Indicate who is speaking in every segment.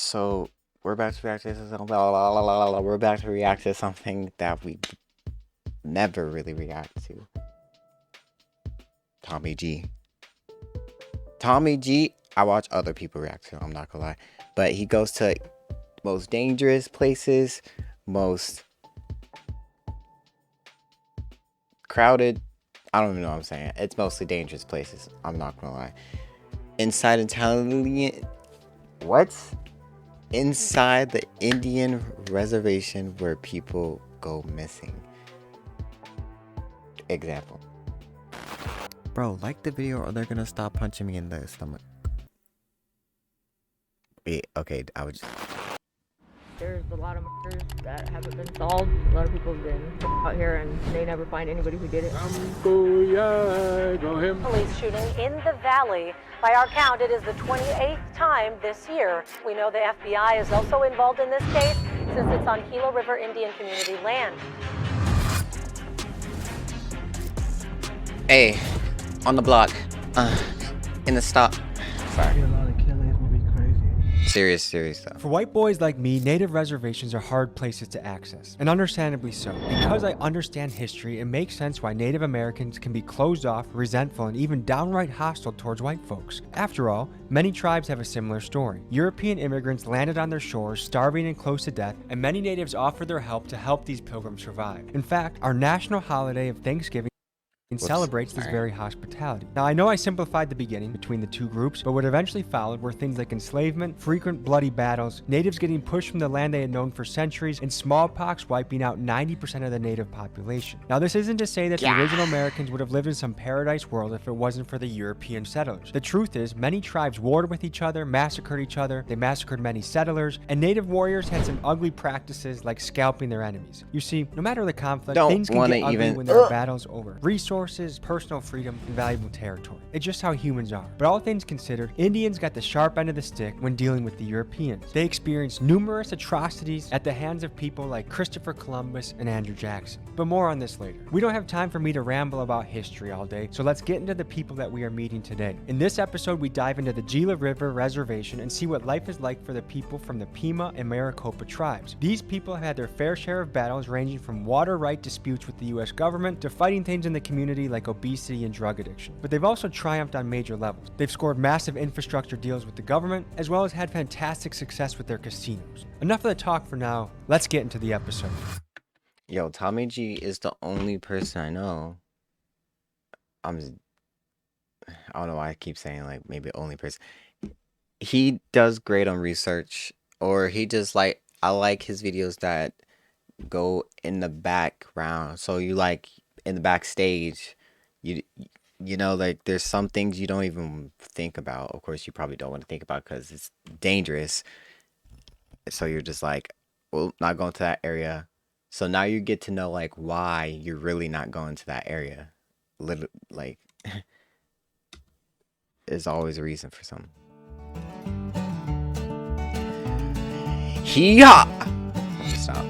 Speaker 1: So we're about to react to something. We're about to react to something that we never really react to. Tommy G. Tommy G. I watch other people react to. I'm not gonna lie, but he goes to most dangerous places, most crowded. I don't even know what I'm saying. It's mostly dangerous places. I'm not gonna lie. Inside Italian. What? Inside the Indian reservation where people go missing. Example. Bro, like the video or they're gonna stop punching me in the stomach. Wait, okay, I would just...
Speaker 2: There's a lot of murders that haven't been solved. A lot of people have been out here and they never find anybody who did it.
Speaker 3: Go him.
Speaker 4: Police shooting in the valley. By our count, it is the 28th time this year. We know the FBI is also involved in this case since it's on Gila River Indian community land.
Speaker 1: Hey, on the block. In the stop. Sorry. Serious though.
Speaker 5: For white boys like me, native reservations are hard places to access, and understandably so. Because I understand history, it makes sense why Native Americans can be closed off, resentful, and even downright hostile towards white folks. After all, many tribes have a similar story. European immigrants landed on their shores, starving and close to death, and many natives offered their help to help these pilgrims survive. In fact, our national holiday of Thanksgiving celebrates this very hospitality. Now, I know I simplified the beginning between the two groups, but what eventually followed were things like enslavement, frequent bloody battles, natives getting pushed from the land they had known for centuries, and smallpox wiping out 90% of the native population. Now, this isn't to say that the original Americans would have lived in some paradise world if it wasn't for the European settlers. The truth is, many tribes warred with each other, massacred each other, they massacred many settlers, and native warriors had some ugly practices like scalping their enemies. You see, no matter the conflict, things can get ugly when there are battles over resources, personal freedom, and valuable territory. It's just how humans are. But all things considered, Indians got the sharp end of the stick when dealing with the Europeans. They experienced numerous atrocities at the hands of people like Christopher Columbus and Andrew Jackson. But more on this later. We don't have time for me to ramble about history all day, so let's get into the people that we are meeting today. In this episode, we dive into the Gila River Reservation and see what life is like for the people from the Pima and Maricopa tribes. These people have had their fair share of battles ranging from water right disputes with the US government to fighting things in the community like obesity and drug addiction. But they've also triumphed on major levels. They've scored massive infrastructure deals with the government, as well as had fantastic success with their casinos. Enough of the talk for now, let's get into the episode.
Speaker 1: Yo, Tommy G is the only person I know. I don't know why I keep saying like maybe only person. He does great on research, or he just like, I like his videos that go in the background. So you like in the backstage, you know, like there's some things you don't even think about. Of course, you probably don't want to think about because it's dangerous. So you're just like, well, not going to that area. So now you get to know like why you're really not going to that area. Like, there's always a reason for something. Stop.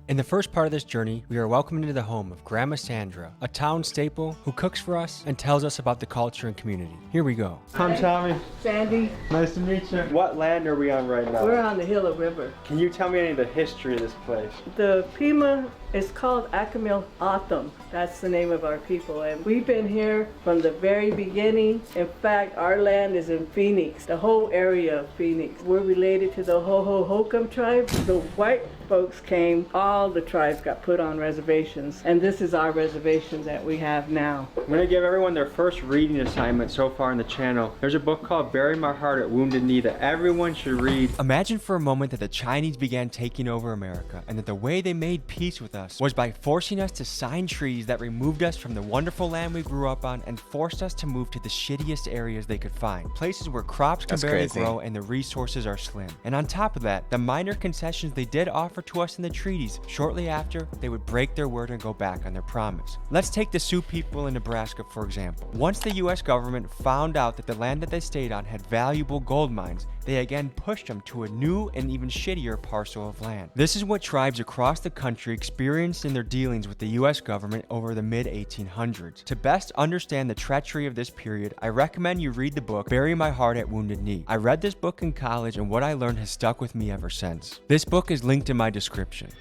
Speaker 5: In the first part of this journey, we are welcomed into the home of Grandma Sandra, a town staple who cooks for us and tells us about the culture and community. Here we go.
Speaker 6: I'm Tommy.
Speaker 7: Sandy,
Speaker 6: Nice to meet you. What land are we on right now?
Speaker 7: we're on the Gila River.
Speaker 6: Can you tell me any of the history of this place?
Speaker 7: The Pima is called Akamil Atham. That's the name of our people. And we've been here from the very beginning. In fact, our land is in Phoenix, the whole area of Phoenix. We're related to the Hohokam tribe. The white folks came, all the tribes got put on reservations. And this is our reservation that we have now.
Speaker 6: I'm going to give everyone their first reading assignment so far on the channel. There's a book called Bury My Heart at Wounded Knee that everyone should read.
Speaker 5: Imagine for a moment that the Chinese began taking over America and that the way they made peace with us was by forcing us to sign treaties that removed us from the wonderful land we grew up on and forced us to move to the shittiest areas they could find. Places where crops can barely grow and the resources are slim. And on top of that, the minor concessions they did offer to us in the treaties, shortly after, they would break their word and go back on their promise. Let's take the Sioux people in Nebraska, for example. Once the US government found out that the land that they stayed on had valuable gold mines, they again pushed them to a new and even shittier parcel of land. This is what tribes across the country experienced experienced in their dealings with the US government over the mid-1800s. To best understand the treachery of this period, I recommend you read the book Bury My Heart at Wounded Knee. I read this book in college and what I learned has stuck with me ever since. This book is linked in my description.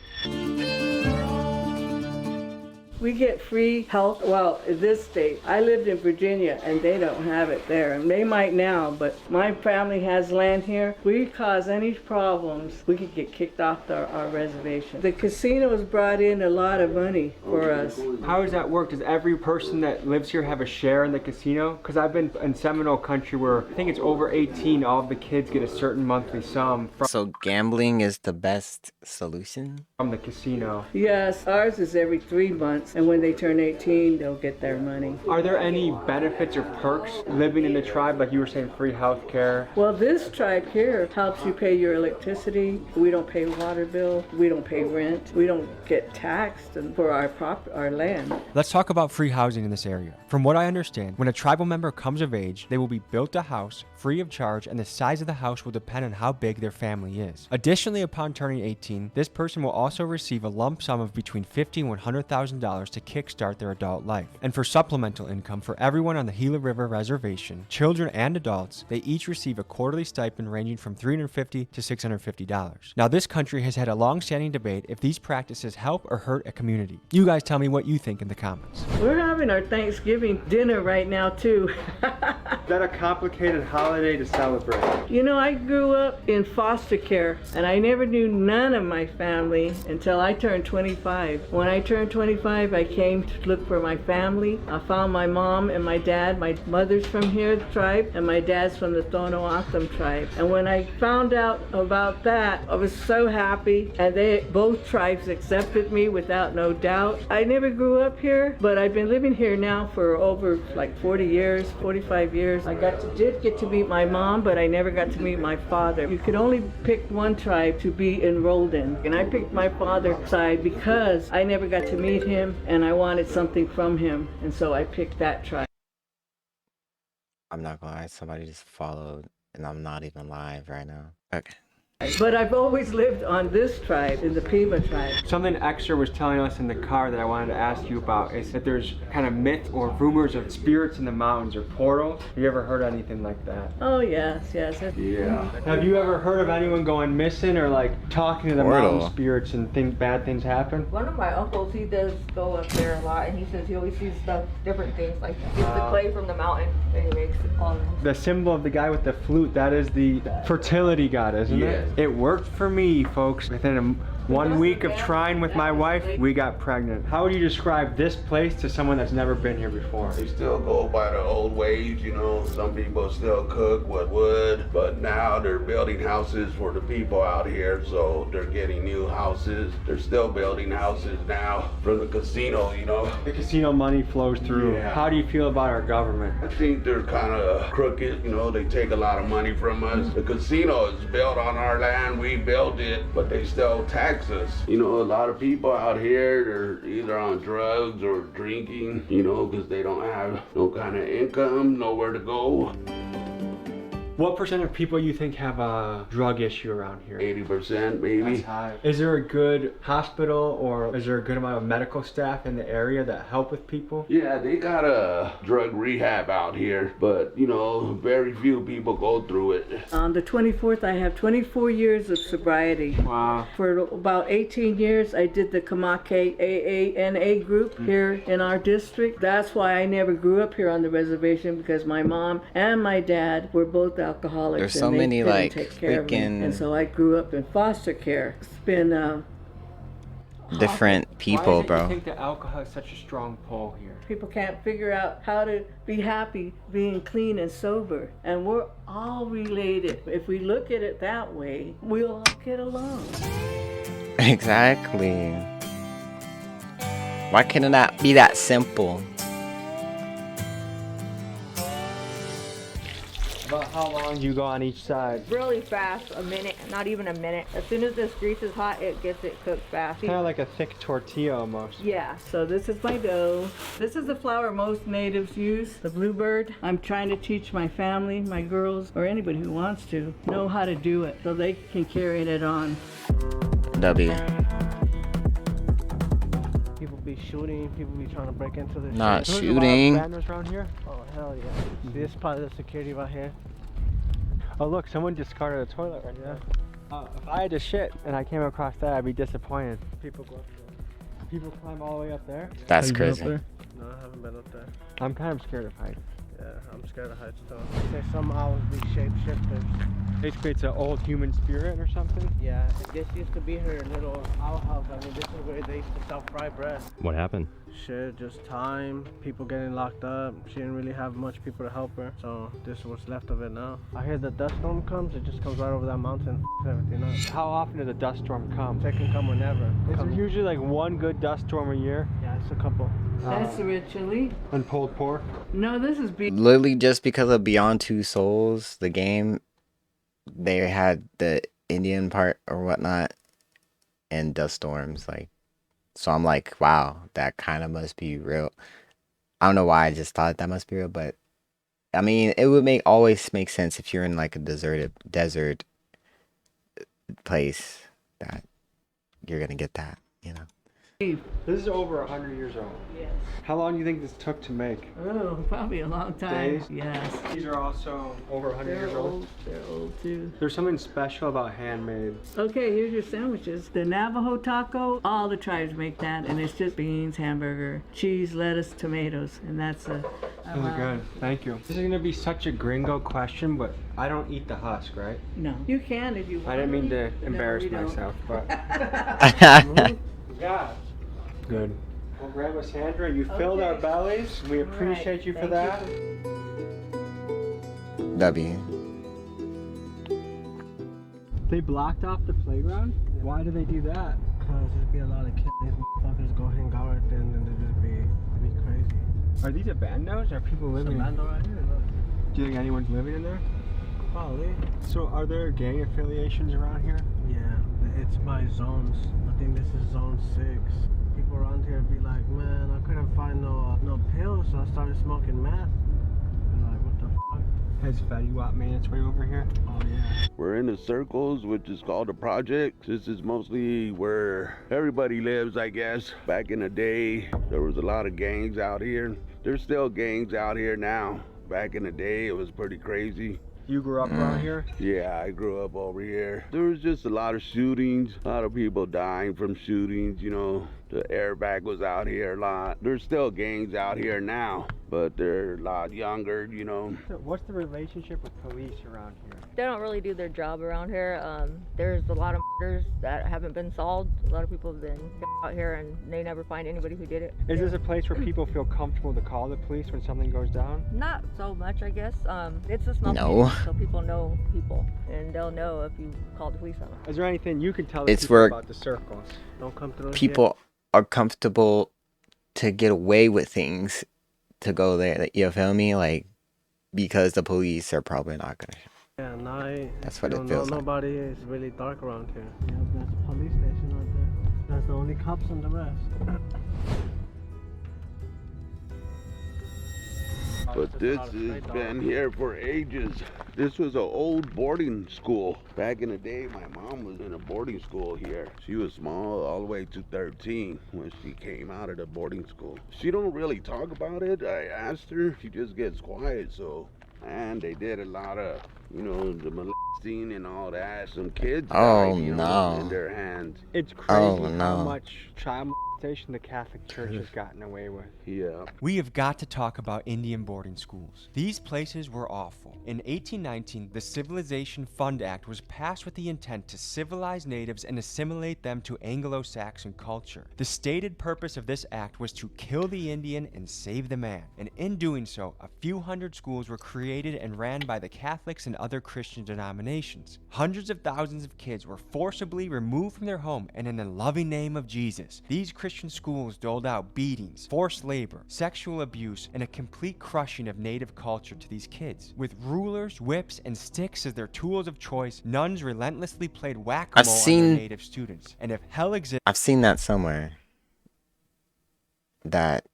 Speaker 7: We get free health, well, in this state. I lived in Virginia and they don't have it there. And they might now, but my family has land here. We cause any problems, we could get kicked off our reservation. The casinos brought in a lot of money for us.
Speaker 6: How does that work? Does every person that lives here have a share in the casino? Because I've been in Seminole country where I think it's over 18, all of the kids get a certain monthly sum
Speaker 1: So gambling is the best solution?
Speaker 6: from the casino.
Speaker 7: Yes, ours is every 3 months. And when they turn 18, they'll get their money.
Speaker 6: Are there any benefits or perks living in the tribe? Like you were saying, free health care?
Speaker 7: Well, this tribe here helps you pay your electricity. We don't pay water bill. We don't pay rent. We don't get taxed for our land.
Speaker 5: Let's talk about free housing in this area. From what I understand, when a tribal member comes of age, they will be built a house free of charge, and the size of the house will depend on how big their family is. Additionally, upon turning 18, this person will also receive a lump sum of between $50,000 and $100,000 to kickstart their adult life. And for supplemental income for everyone on the Gila River Reservation, children and adults, they each receive a quarterly stipend ranging from $350 to $650. Now, this country has had a long-standing debate if these practices help or hurt a community. You guys tell me what you think in the comments.
Speaker 7: We're having our Thanksgiving dinner right now too.
Speaker 6: Is that a complicated holiday to celebrate?
Speaker 7: You know, I grew up in foster care and I never knew none of my family until I turned 25. When I turned 25, I came to look for my family. I found my mom and my dad. My mother's from here, the tribe, and my dad's from the Tono-O'odham tribe. And when I found out about that, I was so happy, and both tribes accepted me without no doubt. I never grew up here, but I've been living here now for over like 40 years, 45 years. I did get to meet my mom, but I never got to meet my father. You could only pick one tribe to be enrolled in, and I picked my father's side because I never got to meet him, and I wanted something from him, and so I picked that tribe.
Speaker 1: I'm not gonna lie, somebody just followed and I'm not even live right now. Okay.
Speaker 7: But I've always lived on this tribe, in the Pima tribe.
Speaker 6: Something extra was telling us in the car that I wanted to ask you about is that there's kind of myth or rumors of spirits in the mountains or portals. Have you ever heard anything like that?
Speaker 7: Oh yes.
Speaker 3: Yeah.
Speaker 6: Have you ever heard of anyone going missing or like talking to the mountain spirits and bad things happen?
Speaker 2: One of my uncles, he does go up there a lot, and he says he always sees stuff, different things, like he gets the clay from the mountain and he makes it on.
Speaker 6: The symbol of the guy with the flute, that is the fertility god, isn't it? It worked for me, folks. Within 1 week of trying with my wife, we got pregnant. How would you describe this place to someone that's never been here before?
Speaker 3: They still go by the old ways, you know. Some people still cook with wood, but now they're building houses for the people out here, so they're getting new houses. They're still building houses now from the casino, you know.
Speaker 6: The casino money flows through.
Speaker 3: Yeah.
Speaker 6: How do you feel about our government?
Speaker 3: I think they're kind of crooked, you know. They take a lot of money from us. The casino is built on our land, we built it, but they still tax us. You know, a lot of people out here, they're either on drugs or drinking, you know, because they don't have no kind of income, nowhere to go.
Speaker 6: What percent of people you think have a drug issue around here?
Speaker 3: 80% maybe.
Speaker 6: That's high. Is there a good hospital or is there a good amount of medical staff in the area that help with people?
Speaker 3: Yeah, they got a drug rehab out here, but you know, very few people go through it.
Speaker 7: On the 24th, I have 24 years of sobriety.
Speaker 6: Wow.
Speaker 7: For about 18 years, I did the Kamake AANA group here in our district. That's why I never grew up here on the reservation, because my mom and my dad were both alcoholics.
Speaker 1: There's so
Speaker 7: and they
Speaker 1: many,
Speaker 7: couldn't
Speaker 1: like,
Speaker 7: take care of me.
Speaker 1: freaking-
Speaker 7: And so I grew up in foster care. It's been
Speaker 1: Different
Speaker 6: Why
Speaker 1: people,
Speaker 6: is it
Speaker 1: bro.
Speaker 6: you think that alcohol has such a strong pull here?
Speaker 7: people can't figure out how to be happy being clean and sober, and we're all related. If we look at it that way, we'll all get along.
Speaker 1: Exactly. Why can it not be that simple?
Speaker 6: About how long do you go on each side?
Speaker 2: Really fast, a minute, not even a minute. As soon as this grease is hot, it gets it cooked fast.
Speaker 6: Kind of like a thick tortilla almost.
Speaker 7: Yeah, so this is my dough. This is the flour most natives use, the bluebird. I'm trying to teach my family, my girls, or anybody who wants to, know how to do it so they can carry it on.
Speaker 1: W.
Speaker 8: be shooting. People be trying to break into the
Speaker 1: Not
Speaker 8: shit.
Speaker 1: shooting.
Speaker 6: Bandos around here.
Speaker 8: Oh hell yeah! See, this is probably the security right here.
Speaker 6: Oh look, someone discarded a toilet right there. If I had to shit and I came across that, I'd be disappointed. People go up there. People climb all the way up there.
Speaker 1: That's
Speaker 8: Have you been up
Speaker 1: crazy.
Speaker 8: there? No, I haven't been up there.
Speaker 6: I'm kind of scared of heights.
Speaker 8: Yeah, I'm scared of heights too. They some owls be shapeshifters.
Speaker 6: Basically, it's an old human spirit or something.
Speaker 8: Yeah, this used to be her little owl house. I mean, this is where they used to sell fried bread.
Speaker 9: What happened?
Speaker 8: Shit, just time, people getting locked up. She didn't really have much people to help her, so this is what's left of it now. I hear the dust storm comes, it just comes right over that mountain, everything up.
Speaker 6: How often does a dust storm come?
Speaker 8: It can come whenever.
Speaker 6: Is there usually like one good dust storm a year?
Speaker 8: Yeah, it's a couple.
Speaker 7: That's the red chili.
Speaker 6: And pulled pork?
Speaker 7: No, this is beef.
Speaker 1: Literally just because of Beyond Two Souls, the game, they had the Indian part or whatnot and dust storms. Like, so I'm like, wow, that kind of must be real. I don't know why I just thought that must be real, but I mean, it would always make sense if you're in like a desert place that you're gonna get that, you know.
Speaker 6: This is over 100 years old.
Speaker 7: Yes.
Speaker 6: How long do you think this took to make?
Speaker 7: Oh, probably a long time.
Speaker 6: Days?
Speaker 7: Yes.
Speaker 6: These are also over 100 years old.
Speaker 7: They're old too.
Speaker 6: There's something special about handmade.
Speaker 7: Okay, here's your sandwiches. The Navajo taco, all the tribes make that, and it's just beans, hamburger, cheese, lettuce, tomatoes, and that's a.
Speaker 6: Really good. Thank you. This is gonna be such a gringo question, but I don't eat the husk, right?
Speaker 7: No, you can if you want.
Speaker 6: I didn't mean to
Speaker 7: No,
Speaker 6: embarrass
Speaker 7: we don't.
Speaker 6: myself, but yeah. Good. Well, Grandma Sandra, you filled our
Speaker 7: Okay.
Speaker 6: bellies. We appreciate you for that.
Speaker 1: W.
Speaker 6: They blocked off the playground? Why do they do that?
Speaker 8: Cause there'd be a lot of kids, these motherfuckers go hang out right there and then they'd just be crazy.
Speaker 6: Are these abandos? Are people
Speaker 8: There's a
Speaker 6: living?
Speaker 8: bando right here, look.
Speaker 6: Do you think anyone's living in there?
Speaker 8: Probably.
Speaker 6: So, are there gang affiliations around here?
Speaker 8: Yeah, it's by zones. I think this is zone 6. People around here be like, man, I couldn't find no pills, so I started smoking meth. And like, what the fuck?
Speaker 6: Has Fetty Wap made its way over here?
Speaker 8: Oh yeah.
Speaker 3: We're in the circles, which is called a project. This is mostly where everybody lives, I guess. Back in the day, there was a lot of gangs out here. There's still gangs out here now. Back in the day, it was pretty crazy.
Speaker 6: You grew up around here?
Speaker 3: Yeah, I grew up over here. There was just a lot of shootings, a lot of people dying from shootings, you know. The airbag was out here a lot. There's still gangs out here now, but they're a lot younger, you know.
Speaker 6: So what's the relationship with police around here?
Speaker 2: They don't really do their job around here. There's a lot of murders that haven't been solved. A lot of people have been out here and they never find anybody who did it.
Speaker 6: Is this a place where people feel comfortable to call the police when something goes down?
Speaker 2: Not so much, I guess. It's a small
Speaker 1: No.
Speaker 2: community, so people know people, and they'll know if you call the police on them.
Speaker 6: Is there anything you can tell the
Speaker 1: It's
Speaker 6: people
Speaker 1: where
Speaker 6: about the circles?
Speaker 8: Don't come through
Speaker 1: People are comfortable to get away with things to go there. You feel me? Like, because the police are probably not gonna.
Speaker 8: here. Yeah, night.
Speaker 1: That's what
Speaker 8: you
Speaker 1: it
Speaker 8: don't
Speaker 1: feels
Speaker 8: know
Speaker 1: like.
Speaker 8: nobody. It's really dark around here. Yeah, that's a police station right there. That's the only cops and the rest.
Speaker 3: But this has been here for ages. This was an old boarding school. Back in the day, my mom was in a boarding school here. She was small all the way to 13 when she came out of the boarding school. She don't really talk about it. I asked her, she just gets quiet. So, and they did a lot of, you know, the molesting and all that. Some kids
Speaker 1: Oh,
Speaker 3: died, you know,
Speaker 1: no.
Speaker 3: in their hands.
Speaker 6: It's crazy
Speaker 1: Oh,
Speaker 6: how
Speaker 1: no.
Speaker 6: much child molestation the Catholic Church has gotten away with.
Speaker 3: Yeah.
Speaker 5: We have got to talk about Indian boarding schools. These places were awful. In 1819, the Civilization Fund Act was passed with the intent to civilize natives and assimilate them to Anglo-Saxon culture. The stated purpose of this act was to kill the Indian and save the man. And in doing so, a few hundred schools were created and ran by the Catholics and other Christian denominations. Hundreds of thousands of kids were forcibly removed from their home, and in the loving name of Jesus, these Christian schools doled out beatings, forced labor, sexual abuse, and a complete crushing of native culture to these kids. With rulers, whips, and sticks as their tools of choice, nuns relentlessly played whack-a-mole
Speaker 1: I've
Speaker 5: on
Speaker 1: seen-
Speaker 5: their native students. And if hell exists,
Speaker 1: I've seen that somewhere. That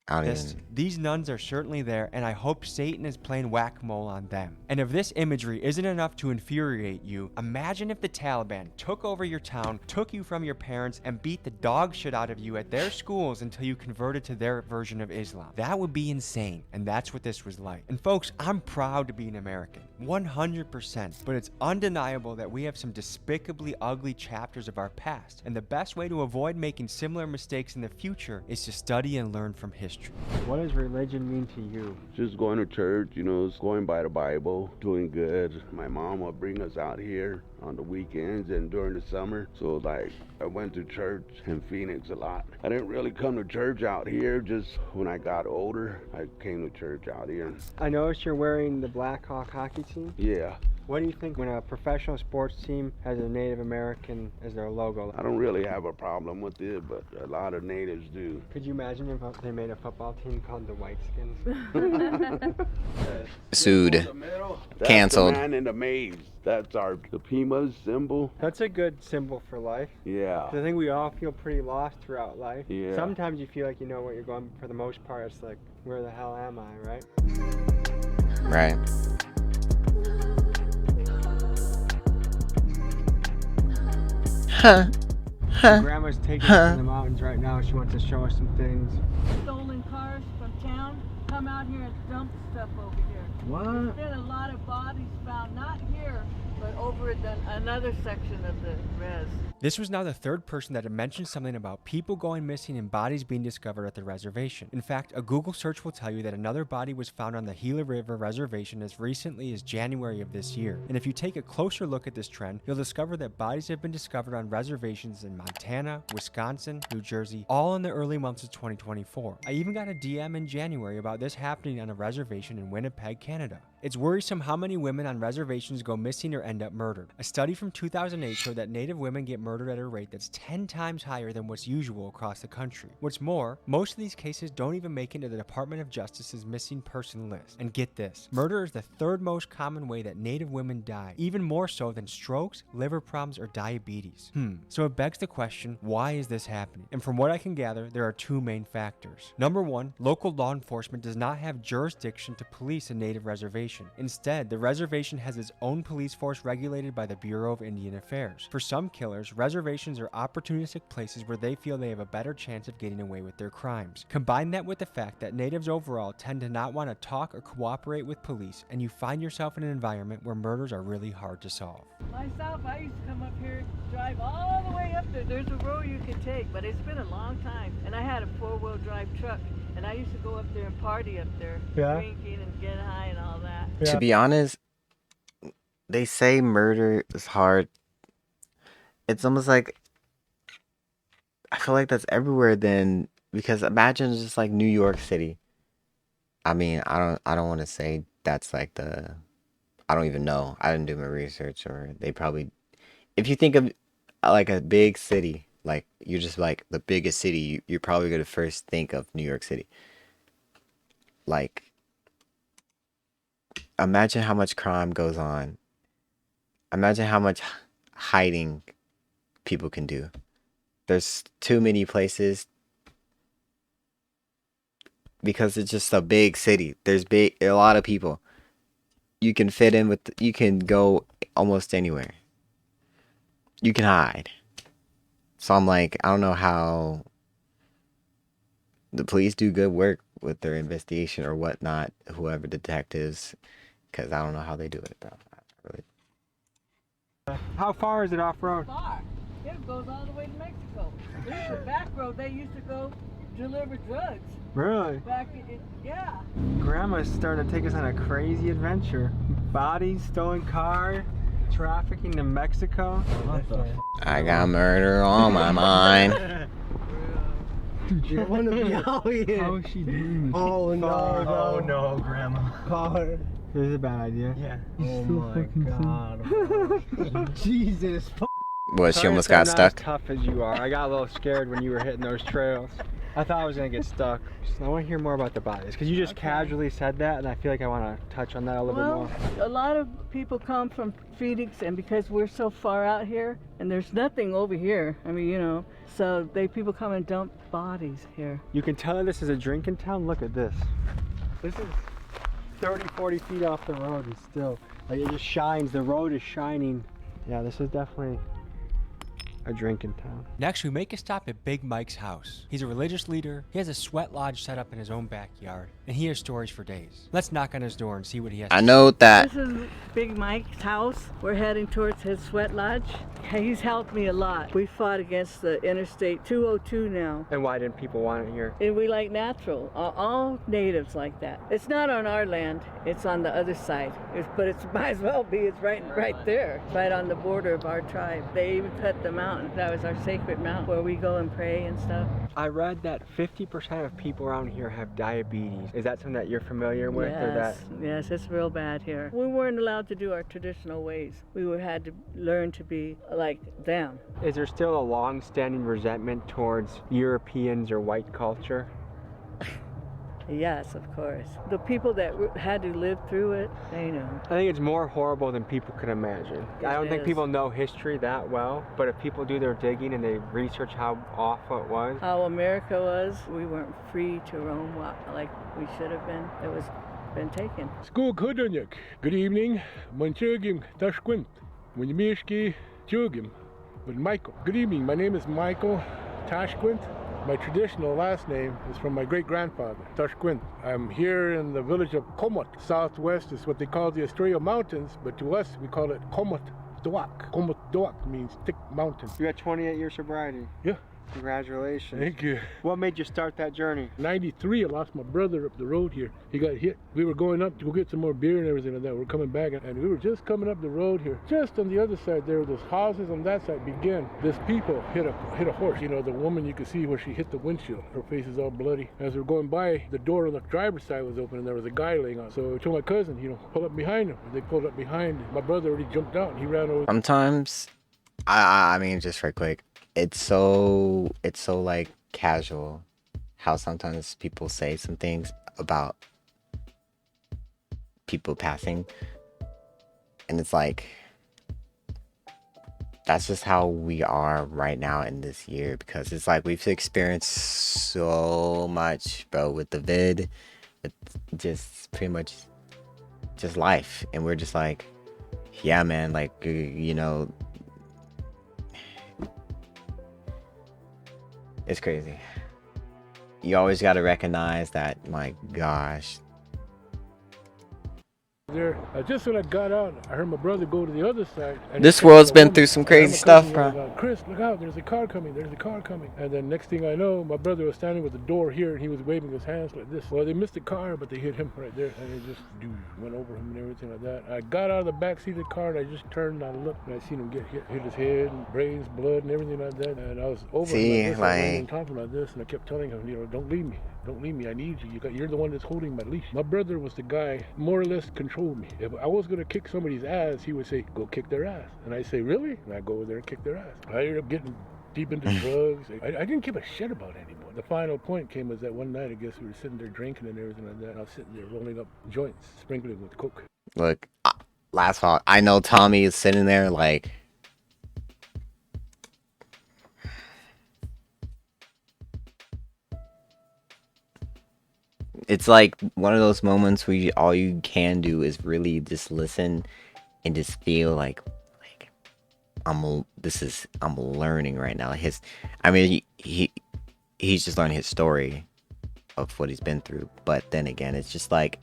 Speaker 1: I don't even.
Speaker 5: These nuns are certainly there, and I hope Satan is playing whack-a-mole on them. And if this imagery isn't enough to infuriate you, imagine if the Taliban took over your town, took you from your parents, and beat the dog shit out of you at their schools until you converted to their version of Islam. That would be insane, and that's what this was like. And folks, I'm proud to be an American, 100%, but it's undeniable that we have some despicably ugly chapters of our past, and the best way to avoid making similar mistakes in the future is to study and learn from history.
Speaker 6: What does religion mean to you?
Speaker 3: Just going to church, you know, going by the Bible, doing good. My mom would bring us out here on the weekends and during the summer. So like I went to church in Phoenix a lot. I didn't really come to church out here. Just when I got older, I came to church out here.
Speaker 6: I noticed you're wearing the Blackhawk hockey team.
Speaker 3: Yeah.
Speaker 6: What do you think when a professional sports team has a Native American as their logo?
Speaker 3: I don't really have a problem with it, but a lot of natives do.
Speaker 6: Could you imagine if they made a football team called the Whiteskins?
Speaker 1: Sued.
Speaker 3: That's
Speaker 1: Canceled.
Speaker 3: The man in the maze. That's the Pima's symbol.
Speaker 6: That's a good symbol for life.
Speaker 3: Yeah.
Speaker 6: 'Cause I think we all feel pretty lost throughout life.
Speaker 3: Yeah.
Speaker 6: Sometimes you feel like you know what you're going, but for the most part, it's like, where the hell am I, right?
Speaker 1: Right. Huh.
Speaker 6: Grandma's taking us to the mountains right now. She wants to show us some things.
Speaker 7: Stolen cars from town come out here and dump stuff over here.
Speaker 8: What?
Speaker 7: There's been a lot of bodies found, not here, but over at another section of the res.
Speaker 5: This was now the third person that had mentioned something about people going missing and bodies being discovered at the reservation. In fact, a Google search will tell you that another body was found on the Gila River Reservation as recently as January of this year. And if you take a closer look at this trend, you'll discover that bodies have been discovered on reservations in Montana, Wisconsin, New Jersey, all in the early months of 2024. I even got a DM in January about this happening on a reservation in Winnipeg, Canada. It's worrisome how many women on reservations go missing or end up murdered. A study from 2008 showed that Native women get murdered at a rate that's 10 times higher than what's usual across the country. What's more, most of these cases don't even make it into the Department of Justice's missing person list. And get this, murder is the third most common way that Native women die, even more so than strokes, liver problems, or diabetes. So it begs the question, why is this happening? And from what I can gather, there are two main factors. Number one, local law enforcement does not have jurisdiction to police a Native reservation. Instead, the reservation has its own police force regulated by the Bureau of Indian Affairs. For some killers, reservations are opportunistic places where they feel they have a better chance of getting away with their crimes. Combine that with the fact that natives overall tend to not want to talk or cooperate with police, and you find yourself in an environment where murders are really hard to solve.
Speaker 7: Myself, I used to come up here, drive all the way up there. There's a road you could take, but it's been a long time. And I had a four-wheel drive truck, and I used to go up there and party up there, drinking and get high and all that.
Speaker 1: To be honest, they say murder is hard. It's almost like I feel like that's everywhere then, because imagine just like New York City. I mean, I don't want to say that's like I don't even know. I didn't do my research, or they probably, if you think of like a big city, like you're just like the biggest city, you're probably going to first think of New York City. Like, imagine how much crime goes on. Imagine how much hiding people can do. There's too many places because it's just a big city. There's a lot of people. You can fit in with, you can go almost anywhere. You can hide. So I'm like, I don't know how the police do good work with their investigation or whatnot, whoever detectives, because I don't know how they do it, bro.
Speaker 6: How far is it off-road?
Speaker 7: Far. It goes all the way to Mexico. There's a back road they used to go deliver drugs.
Speaker 6: Really?
Speaker 7: Back yeah.
Speaker 6: Grandma's starting to take us on a crazy adventure. Bodies, stolen car, trafficking to Mexico.
Speaker 8: What the
Speaker 1: I got murder on my mind.
Speaker 8: You want to be out here?
Speaker 6: How is she doing this?
Speaker 8: Oh no,
Speaker 6: Oh,
Speaker 8: no, Grandma. Call her.
Speaker 6: This is a bad idea.
Speaker 8: Yeah. Oh my God. Jesus.
Speaker 1: What, she
Speaker 6: Sorry
Speaker 1: almost
Speaker 6: if I'm
Speaker 1: got
Speaker 6: not
Speaker 1: stuck?
Speaker 6: as tough as you are. I got a little scared when you were hitting those trails. I thought I was gonna get stuck. So I want to hear more about the bodies because you just casually said that, and I feel like I want to touch on that a little bit more.
Speaker 7: A lot of people come from Phoenix, and because we're so far out here, and there's nothing over here. I mean, you know, so people come and dump bodies here.
Speaker 6: You can tell this is a drinking town. Look at this. This is 30, 40 feet off the road, and still, like, it just shines. The road is shining. Yeah, this is definitely a drinking town.
Speaker 5: Next, we make a stop at Big Mike's house. He's a religious leader, he has a sweat lodge set up in his own backyard, and he has stories for days. Let's knock on his door and see what he has to say.
Speaker 1: I know that.
Speaker 7: This is Big Mike's house. We're heading towards his sweat lodge. He's helped me a lot. We fought against the Interstate 202 now.
Speaker 6: And why didn't people want it here?
Speaker 7: And we like natural. All natives like that. It's not on our land. It's on the other side. But it might as well be. It's right there, right on the border of our tribe. They even cut the mountain. That was our sacred mountain where we go and pray and stuff.
Speaker 6: I read that 50% of people around here have diabetes. Is that something that you're familiar with?
Speaker 7: Yes,
Speaker 6: or that?
Speaker 7: yes, it's real bad here. We weren't allowed to do our traditional ways. We had to learn to be like them.
Speaker 6: Is there still a long-standing resentment towards Europeans or white culture?
Speaker 7: Yes, of course. The people that had to live through it, they know.
Speaker 6: I think it's more horrible than people could imagine. I don't think
Speaker 7: is.
Speaker 6: people know history that well, but if people do their digging and they research how awful it was.
Speaker 7: How America was, we weren't free to roam like we should have been. It was been taken.
Speaker 9: Skog Hudunyak. Good evening. Munchugim Tashquint. Munimishki Chugim. With Michael. Good evening. My name is Michael Tashquint. My traditional last name is from my great-grandfather, Tashquint. I'm here in the village of Komot. Southwest is what they call the Estrella Mountains, but to us we call it Komot Doak. Komot Doak means thick mountain.
Speaker 6: You got 28 years sobriety.
Speaker 9: Yeah.
Speaker 6: Congratulations.
Speaker 9: Thank you.
Speaker 6: What made you start that journey?
Speaker 9: 93, I lost my brother up the road here. He got hit. We were going up to go get some more beer and everything like that. We're coming back and we were just coming up the road here. Just on the other side there, those houses on that side began. This people hit a horse. You know, the woman, you could see where she hit the windshield. Her face is all bloody. As we were going by, the door on the driver's side was open and there was a guy laying on. So I told my cousin, you know, pull up behind him. They pulled up behind. My brother already jumped out and he ran over.
Speaker 1: Sometimes, I mean, just right quick, it's so like casual how sometimes people say some things about people passing, and it's like that's just how we are right now in this year, because it's like we've experienced so much, bro, with the vid, with just pretty much just life, and we're just like, yeah, man, like, you know, it's crazy. You always got to recognize that, my gosh.
Speaker 9: There, just when I got out, I heard my brother go to the other side. And
Speaker 1: This world's been through some crazy stuff, bro.
Speaker 9: Chris, look out, there's a car coming, there's a car coming. And then next thing I know, my brother was standing with the door here and he was waving his hands like this. Well, they missed the car, but they hit him right there. And they just went over him and everything like that. I got out of the back seat of the car and I just turned and I looked and I seen him get hit his head and brains, blood and everything like that. And I was over him like talking like this, and I kept telling him, you know, don't leave me. Don't leave me, I need you. You're the one that's holding my leash. My brother was the guy more or less controlled me. If I was gonna kick somebody's ass, he would say, go kick their ass. And I say, really? And I go over there and kick their ass. I ended up getting deep into drugs. I didn't give a shit about anymore. The final point came was that one night, I guess we were sitting there drinking and everything like that. And I was sitting there rolling up joints, sprinkling with coke.
Speaker 1: Look, last fall, I know Tommy is sitting there like, it's like one of those moments where all you can do is really just listen and just feel like I'm learning right now. He's just learning his story of what he's been through. But then again, it's just like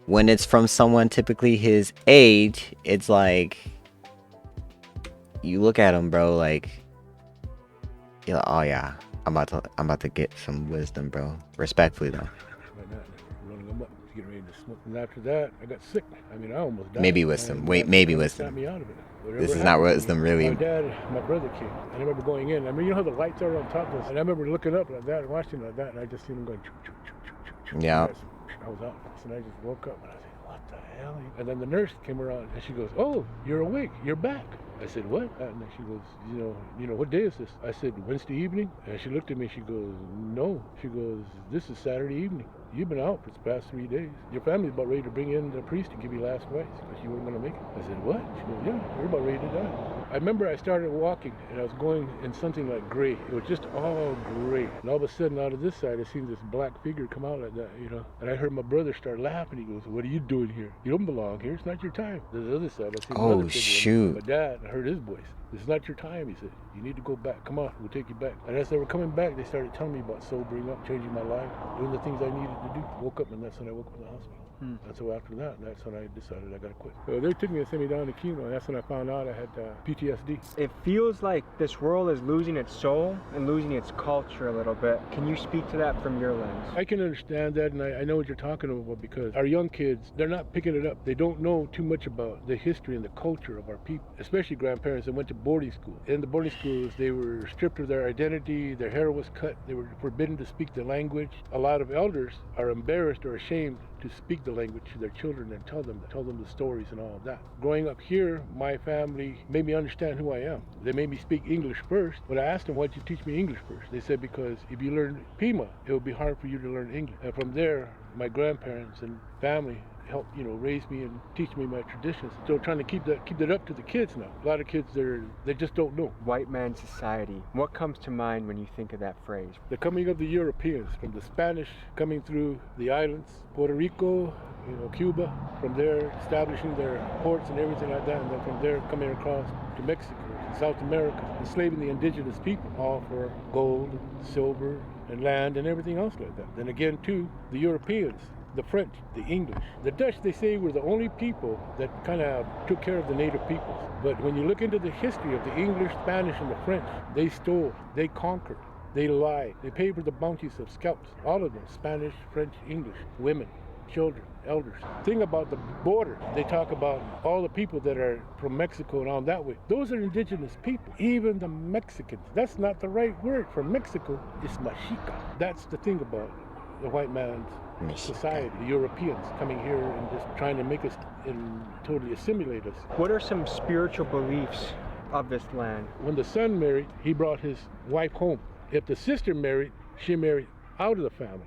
Speaker 1: when it's from someone typically his age, it's like you look at him, bro, like you're like, oh yeah, I'm about to get some wisdom, bro. Respectfully though.
Speaker 9: Rolling them up, getting ready to smoke. And after that, I got sick. I mean, I almost died.
Speaker 1: Maybe wisdom. Wait, maybe wisdom.
Speaker 9: Got me out of it.
Speaker 1: This is not wisdom, really.
Speaker 9: My dad, my brother came. I remember going in. I mean, you know how the lights are on top of us? And I remember looking up like that and watching like that, and I just seen him going, choo, choo, choo, choo, choo.
Speaker 1: Yeah.
Speaker 9: I was out. And I just woke up and I said, what the hell? And then the nurse came around and she goes, oh, you're awake. You're back. I said, what? And then she goes, what day is this? I said, Wednesday evening. And she looked at me. She goes, no. She goes, this is Saturday evening. You've been out for the past 3 days. Your family's about ready to bring in the priest to give you last rites because you weren't going to make it. I said, what? She goes, yeah, you're about ready to die. I remember I started walking and I was going in something like gray. It was just all gray. And all of a sudden out of this side, I seen this black figure come out like that, And I heard my brother start laughing. He goes, what are you doing here? You don't belong here. It's not your time. The other side, I seen another figure.
Speaker 1: Shoot.
Speaker 9: My dad, I heard his voice. This is not your time, he said. You need to go back. Come on, we'll take you back. And as they were coming back, they started telling me about sobering up, changing my life, doing the things I needed to do. Woke up, and that's when I woke up in the hospital. And so after that, that's when I decided I got to quit. So they took me and sent me down to chemo, and that's when I found out I had PTSD.
Speaker 6: It feels like this world is losing its soul and losing its culture a little bit. Can you speak to that from your lens?
Speaker 9: I can understand that, and I know what you're talking about because our young kids, they're not picking it up. They don't know too much about the history and the culture of our people, especially grandparents that went to boarding school. In the boarding schools, they were stripped of their identity, their hair was cut, they were forbidden to speak the language. A lot of elders are embarrassed or ashamed to speak the language to their children and tell them the stories and all of that. Growing up here, my family made me understand who I am. They made me speak English first, but I asked them, why'd you teach me English first? They said, because if you learn Pima, it would be hard for you to learn English. And from there, my grandparents and family helped, raise me and teach me my traditions. So trying to keep that up to the kids now. A lot of kids, they just don't know.
Speaker 6: White man society. What comes to mind when you think of that phrase?
Speaker 9: The coming of the Europeans, from the Spanish coming through the islands, Puerto Rico, Cuba, from there establishing their ports and everything like that, and then from there coming across to Mexico, South America, enslaving the indigenous people, all for gold, silver, and land and everything else like that. Then again, too, the Europeans, the French, the English. The Dutch, they say, were the only people that kind of took care of the native peoples. But when you look into the history of the English, Spanish, and the French, they stole, they conquered, they lied, they paid for the bounties of scalps. All of them, Spanish, French, English, women, children, elders. Thing about the border, they talk about all the people that are from Mexico and all that way. Those are indigenous people, even the Mexicans. That's not the right word for Mexico. It's Mexica. That's the thing about the white man's society, the Europeans coming here and just trying to make us and totally assimilate us.
Speaker 6: What are some spiritual beliefs of this land?
Speaker 9: When the son married, he brought his wife home. If the sister married, she married out of the family.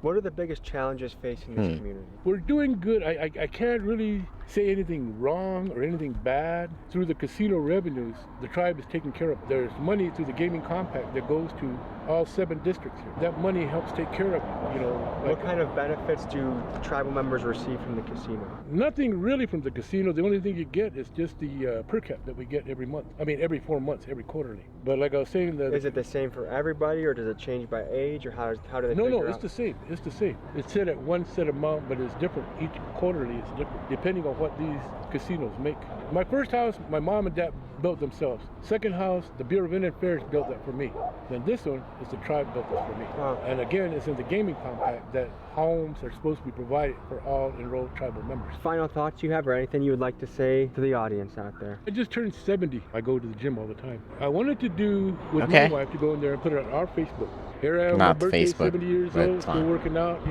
Speaker 6: What are the biggest challenges facing this community?
Speaker 9: We're doing good. I can't really say anything wrong or anything bad. Through the casino revenues, the tribe is taken care of. There's money through the gaming compact that goes to all 7 districts here. That money helps take care of it,
Speaker 6: What kind of benefits do tribal members receive from the casino?
Speaker 9: Nothing really from the casino. The only thing you get is just the per cap that we get every month. I mean, every 4 months, every quarterly. But like I was saying,
Speaker 6: is it the same for everybody, or does it change by age, or how do they?
Speaker 9: No, it's the same. It's the same. It's set at one set amount, but it's different. Each quarterly is different, depending on what these casinos make. My first house, my mom and dad built themselves. Second house, the Bureau of Indian Affairs built that for me. Then this one is the tribe built this for me.
Speaker 6: Wow.
Speaker 9: And again, it's in the gaming compact that homes are supposed to be provided for all enrolled tribal members.
Speaker 6: Final thoughts you have, or anything you would like to say to the audience out there?
Speaker 9: I just turned 70. I go to the gym all the time. I wanted to do with my wife to go in there and put it on our Facebook. Here I am, my birthday, 70 years old, still working out,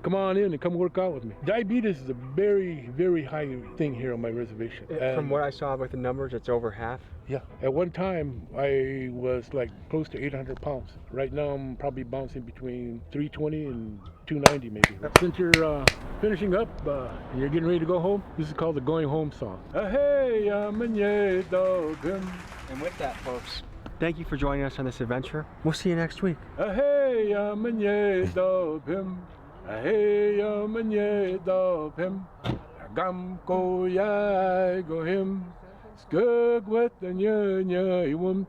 Speaker 9: Come on in and come work out with me. Diabetes is a very, very high thing here on my reservation.
Speaker 6: From what I saw with the numbers, it's over half.
Speaker 9: Yeah. At one time, I was like close to 800 pounds. Right now, I'm probably bouncing between 320 and 290 maybe. Since you're finishing up and you're getting ready to go home, this is called the Going Home song. Hey, I'm a dog.
Speaker 6: And with that, folks, thank you for joining us on this adventure. We'll see you next week.
Speaker 9: Hey, I'm a dog. Hey, I'm a dog. Gam go ya go him. Skug with the nya wum.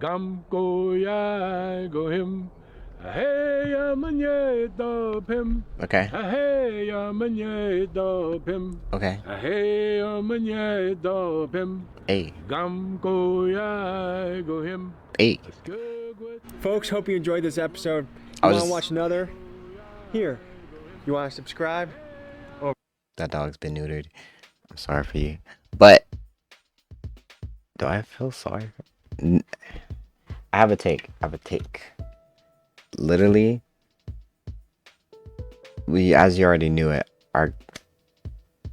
Speaker 9: Gam go ya go him. Hey, I'm a dog.
Speaker 1: Okay.
Speaker 9: Hey, I'm a dog.
Speaker 1: Okay.
Speaker 9: Hey, I'm a dog.
Speaker 1: Hey.
Speaker 9: Gam go ya go him.
Speaker 1: Hey.
Speaker 6: Folks, hope you enjoyed this episode.
Speaker 1: I
Speaker 6: You
Speaker 1: was
Speaker 6: want to watch another? Here. You want to subscribe?
Speaker 1: That dog's been neutered. I'm sorry for you. But do I feel sorry? I have a take. Literally, as you already knew it,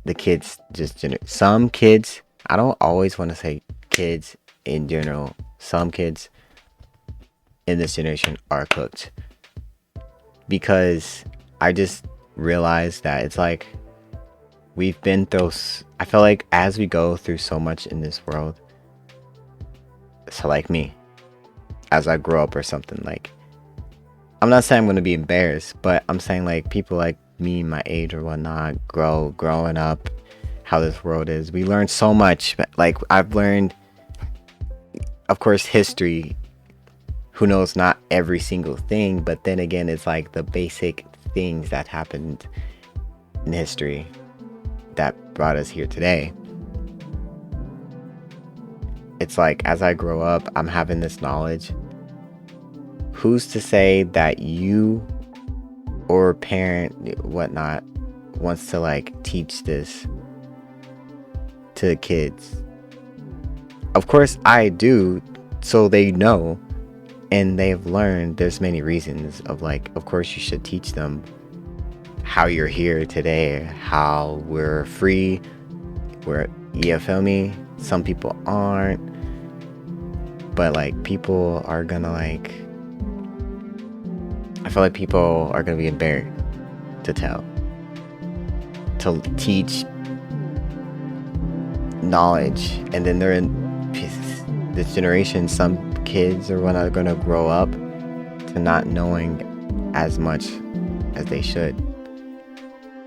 Speaker 1: the kids just some kids, I don't always want to say kids in general, some kids in this generation are cooked, because I just realized that it's like we've been through, I feel like as we go through so much in this world, so like me, as I grow up or something, like, I'm not saying I'm going to be embarrassed, but I'm saying like people like me, my age or whatnot, growing up, how this world is, we learned so much. Like, I've learned, of course, history, who knows, not every single thing, but then again, it's like the basic things that happened in history that brought us here today. It's like, as I grow up, I'm having this knowledge. Who's to say that you or parent, whatnot, wants to like teach this to kids? Of course I do, so they know, and they've learned there's many reasons of like, of course you should teach them how you're here today, how we're free, you feel me? Some people aren't, but like people are gonna like, I feel like people are gonna be embarrassed to tell, to teach knowledge, and then they're in this generation, some kids are gonna grow up to not knowing as much as they should.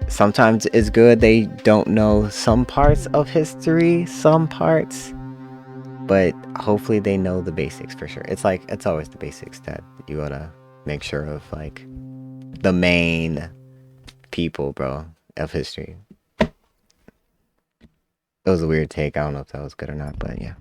Speaker 1: Sometimes it's good they don't know some parts of history, some parts, but hopefully they know the basics for sure. It's like, it's always the basics that you gotta make sure of, like the main people, bro, of history. It was a weird take. I don't know if that was good or not, but yeah.